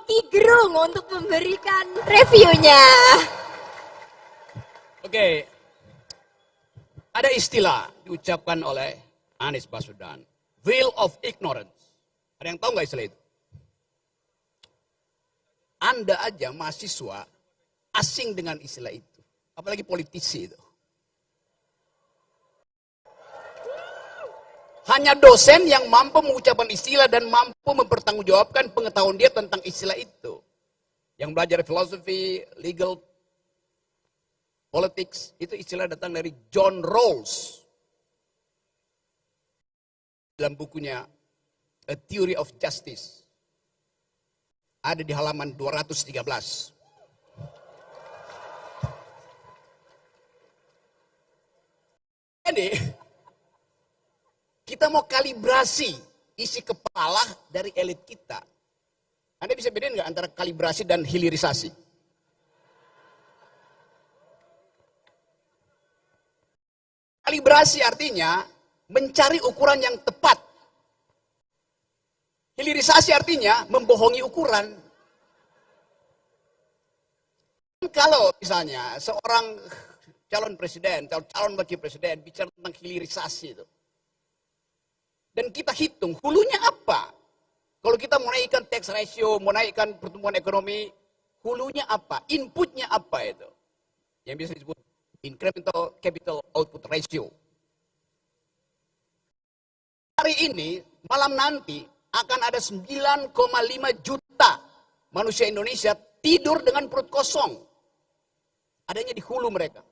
Ki Gerung untuk memberikan reviewnya. Oke, ada istilah diucapkan oleh Anies Baswedan, veil of ignorance. Ada yang tahu nggak istilah itu? Anda aja mahasiswa asing dengan istilah itu, apalagi politisi itu. Hanya dosen yang mampu mengucapkan istilah dan mampu mempertanggungjawabkan pengetahuan dia tentang istilah itu. Yang belajar filosofi, legal, politics, itu istilah datang dari John Rawls. Dalam bukunya A Theory of Justice. Ada di halaman 213. Jadi, kita mau kalibrasi isi kepala dari elit kita. Anda bisa bedain nggak antara kalibrasi dan hilirisasi? Kalibrasi artinya mencari ukuran yang tepat. Hilirisasi artinya membohongi ukuran. Kalau misalnya seorang calon presiden, calon wakil presiden bicara tentang hilirisasi itu. Dan kita hitung hulunya apa? Kalau kita mau naikkan tax ratio, mau naikkan pertumbuhan ekonomi, hulunya apa? Inputnya apa itu? Yang biasa disebut incremental capital output ratio. Hari ini, malam nanti, akan ada 9,5 juta manusia Indonesia tidur dengan perut kosong. Adanya di hulu mereka.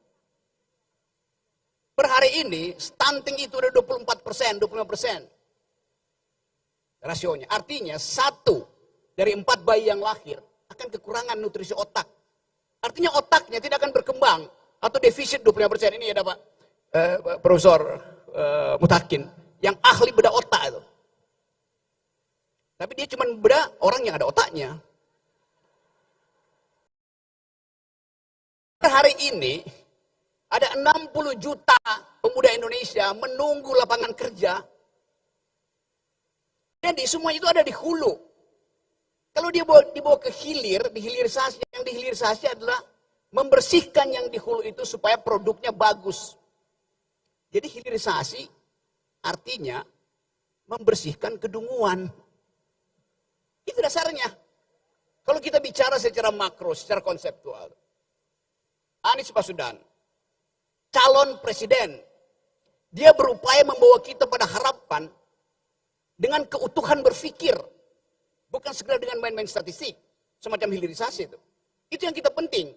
Per hari ini, stunting itu udah 24%, 25%. Rasionya. Artinya, 1 dari 4 bayi yang lahir akan kekurangan nutrisi otak. Artinya otaknya tidak akan berkembang. Atau defisit 25%. Ini ada Pak Profesor Mutakin. Yang ahli bedah otak itu. Tapi dia cuma bedah orang yang ada otaknya. Hari ini ada 60 juta pemuda Indonesia menunggu lapangan kerja. Jadi semua itu ada di hulu. Kalau dia dibawa ke hilir, dihilirisasi, yang dihilirisasi adalah membersihkan yang di hulu itu supaya produknya bagus. Jadi hilirisasi artinya membersihkan kedunguan. Itu dasarnya. Kalau kita bicara secara makro, secara konseptual. Anies Baswedan, calon presiden. Dia berupaya membawa kita pada harapan dengan keutuhan berpikir. Bukan sekedar dengan main-main statistik. Semacam hilirisasi itu. Itu yang kita penting.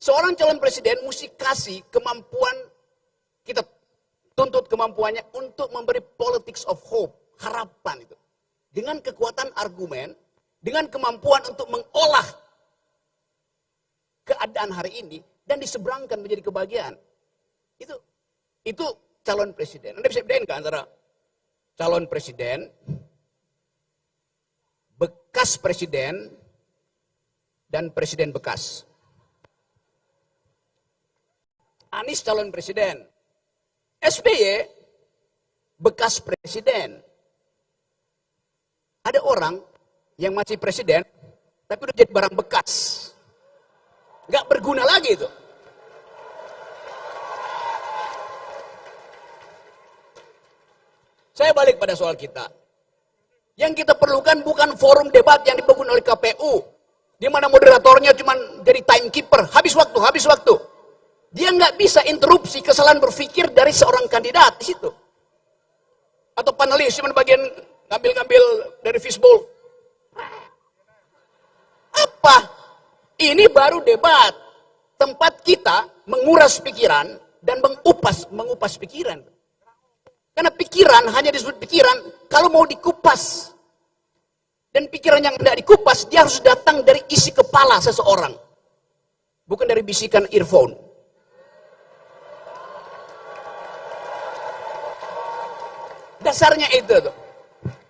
Seorang calon presiden mesti kasih kemampuan, kita tuntut kemampuannya untuk memberi politics of hope. Harapan itu. Dengan kekuatan argumen, dengan kemampuan untuk mengolah keadaan hari ini dan diseberangkan menjadi kebahagiaan. Itu calon presiden. Anda bisa bedain nggak antara calon presiden, bekas presiden, dan presiden bekas? Anies calon presiden, SBY bekas presiden. Ada orang yang masih presiden, tapi udah jadi barang bekas. Nggak berguna lagi itu. Saya balik pada soal kita. Yang kita perlukan bukan forum debat yang dibangun oleh KPU. Di mana moderatornya cuma jadi timekeeper. Habis waktu. Dia nggak bisa interupsi kesalahan berpikir dari seorang kandidat di situ. Atau panelis cuma bagian ngambil-ngambil dari fishbowl. Apa? Ini baru debat. Tempat kita menguras pikiran dan mengupas pikiran. Karena pikiran hanya disebut pikiran kalau mau dikupas. Dan pikiran yang tidak dikupas, dia harus datang dari isi kepala seseorang. Bukan dari bisikan earphone. Dasarnya itu tuh.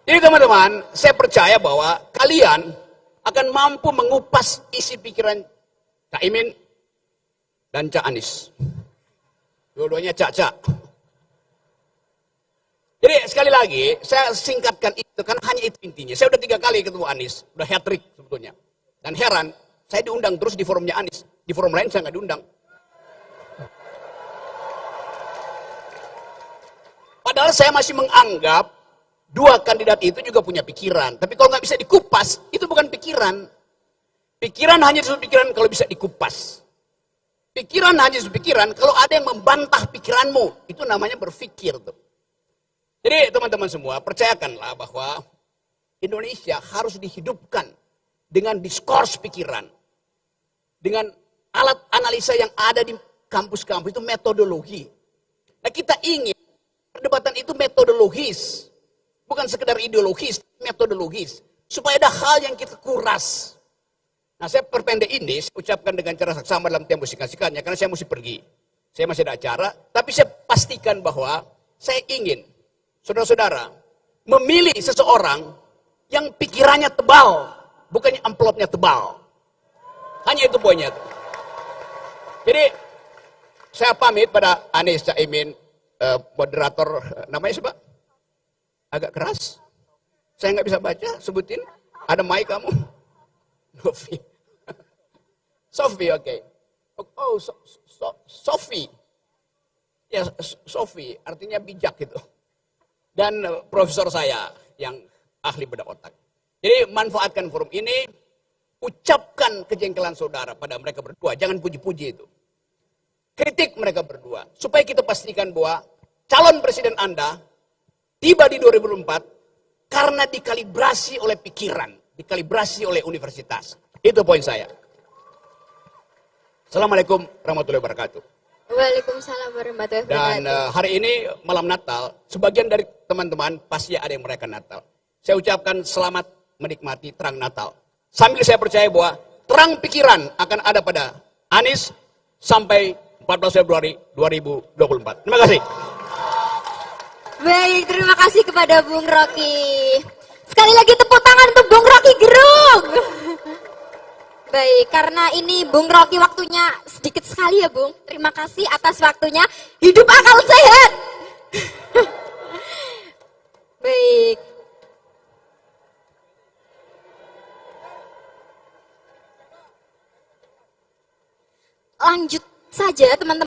Jadi teman-teman, saya percaya bahwa kalian akan mampu mengupas isi pikiran Cak Imin dan Cak Anies. Dua-duanya Cak-Cak. Jadi sekali lagi, saya singkatkan itu, karena hanya itu intinya. Saya udah 3 kali ketemu Anies, udah hat-trick sebetulnya. Dan heran, saya diundang terus di forumnya Anies. Di forum lain saya nggak diundang. Padahal saya masih menganggap dua kandidat itu juga punya pikiran. Tapi kalau nggak bisa dikupas, itu bukan pikiran. Pikiran hanya sesuatu pikiran kalau bisa dikupas. Pikiran hanya sesuatu pikiran kalau ada yang membantah pikiranmu. Itu namanya berpikir tuh. Jadi teman-teman semua, percayakanlah bahwa Indonesia harus dihidupkan dengan diskurs pikiran. Dengan alat analisa yang ada di kampus-kampus, itu metodologi. Nah, kita ingin perdebatan itu metodologis. Bukan sekedar ideologis, metodologis. Supaya ada hal yang kita kuras. Nah, saya perpendek ini, saya ucapkan dengan cara saksama dalam tempo singkat-singkatnya, karena saya mesti pergi. Saya masih ada acara, tapi saya pastikan bahwa saya ingin, saudara-saudara, memilih seseorang yang pikirannya tebal, bukannya amplopnya tebal. Hanya itu poinnya. Jadi, saya pamit pada Anies Caimin, moderator, namanya siapa? Agak keras. Saya nggak bisa baca, sebutin. Ada mic kamu? Sofi. Sofi, oke. Oh, Sofi. Ya, Sofi, artinya bijak gitu. Dan profesor saya yang ahli bedah otak. Jadi manfaatkan forum ini, ucapkan kejengkelan saudara pada mereka berdua, jangan puji-puji itu. Kritik mereka berdua, supaya kita pastikan bahwa calon presiden Anda tiba di 2024 karena dikalibrasi oleh pikiran, dikalibrasi oleh universitas. Itu poin saya. Assalamualaikum warahmatullahi wabarakatuh. Waalaikumsalam warahmatullahi wabarakatuh. Dan hari ini malam Natal, sebagian dari teman-teman pasti ada yang merayakan Natal. Saya ucapkan selamat menikmati terang Natal. Sambil saya percaya bahwa terang pikiran akan ada pada Anies sampai 14 Februari 2024. Terima kasih. Baik, terima kasih kepada Bung Rocky. Sekali lagi tepuk tangan untuk Bung Rocky Gerung. Baik, karena ini Bung Rocky waktunya sedikit sekali ya Bung. Terima kasih atas waktunya. Hidup akal sehat. Baik. Lanjut saja teman-teman.